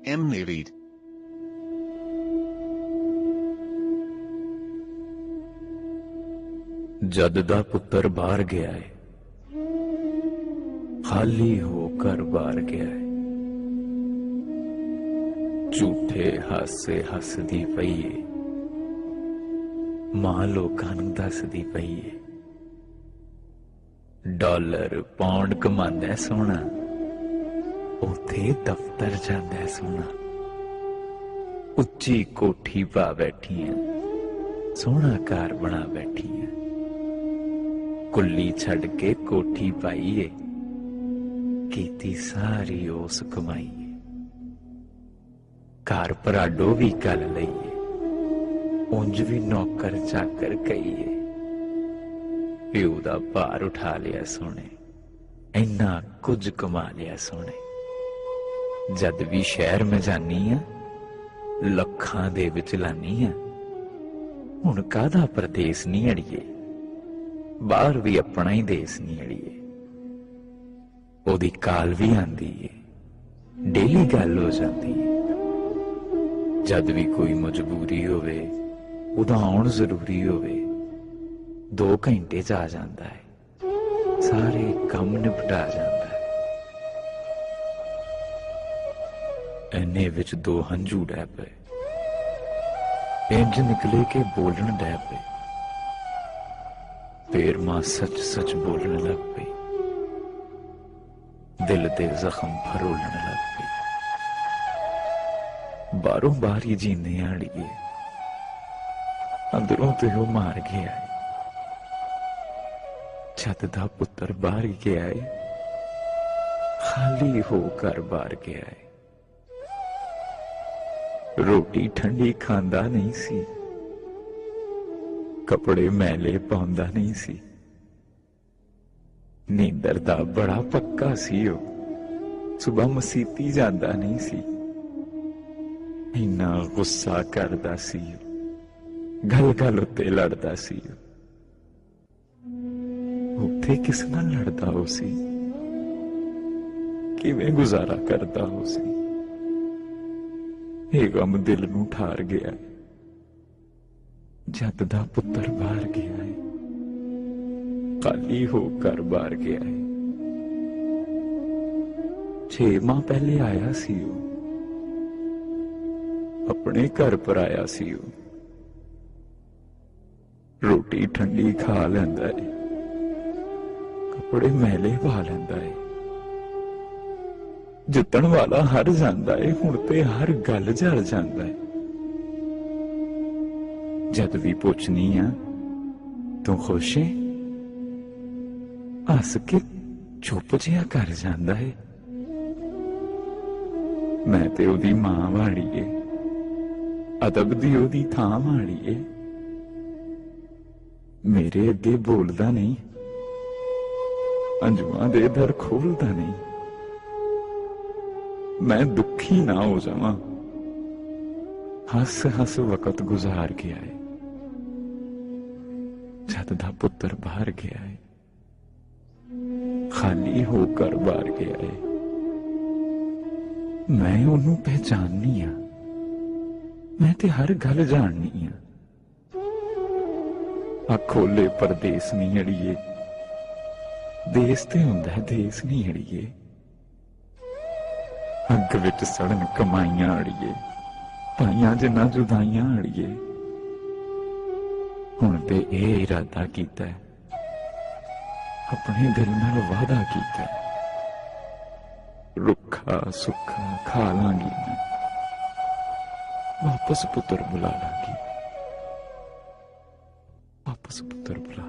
Emily Reid। जद दा पुत्र बाहर गया है, खाली होकर बाहर गया है। झूठे हासे हसदी पई है, मां लोकां नूं दसदी पई है। डॉलर पौंड कमांदा सोना, उथे दफ्तर जांदा सोना। उच्ची कोठी पा बैठी है, सोना घर बना बैठी है। कुल्ली छड़ के कोठी पाई है, कीती सारी उस कमाई है। घर पराडो भी कल लईए, उंज भी नौकर चाकर कही है। प्यो दा भार उठा लिया सोने, इन्ना कुछ कमा लिया सोने। जद भी शहर में जानी आ, लखां दे विच लानी आ। हुण कादा परदेस नहीं अड़िए, बाहर भी अपना ही देश नहीं अड़िए। ओदी काल भी आंदी है, डेली गल हो जाती है। जद भी कोई मजबूरी होवे, उदा आउण जरूरी होवे, 2 घंटे च आ जांदा है, सारे काम निपटा जांदा है। इन्ने विच 2 हंझू डै पे, इंज निकले के बोलन डै पे। फिर मां सच सच बोलने लग पई, दिल दे जख्म फरोलने लग पई। बारों बार ही जीने आड़िए, अंदरों ते वो मार गया है। छत दा पुत्र बाहर गया है, खाली होकर बाहर गया है। रोटी ठंडी खांदा नहीं सी, कपड़े मैले पाउंदा नहीं सी। नींदर दा बड़ा पक्का सी ओ, सुबह मसीती जांदा नहीं सी। इन्ना गुस्सा करदा सी, गल गल उत्ते लड़दा सी। उत्थे किस नाल लड़दा हो सी, किवें गुजारा करदा हो सी। ये गम दिल नूं ठार गया है। जद दा पुत्र बाहर गया है, खाली होकर बाहर गया है। 6 माह पहले आया सी वो, अपने घर पर आया सी वो। रोटी ठंडी खा लैंदा है, कपड़े मैले पा लैंदा है। जितन वाला हर जांदा है, हुण ते हर गल जल जांदा है। जद भी पूछनी आ, तू खुश है, हस के चुप जिहा कर जांदा है। मैं ते ओदी मां वाली है, अदब दी ओदी थां वाली है। मेरे अगे बोलदा नहीं, अंजुआं दे दर खोलदा नहीं। मैं दुखी ना हो जावां, हस हस वक्त गुजार गया है। जद दा पुत्र बाहर गया है, खाली होकर बाहर गया है। मैं ओनू पहचाननी आ, मैं ते हर गल जाननी आ। खोले परदेस नहीं अड़िए, देस ते हुंदा है देस नहीं अड़िए। अग विच सड़न कमाइयां अड़िए, पाइयां जिन्ना जुदाइयां अड़िए। हुण ते ए इरादा कीता है, अपने दिल नाल वादा कीता है, रुखा सुखा खा लांगी मैं, वापस पुत्र बुला लांगी, वापस पुत्र बुला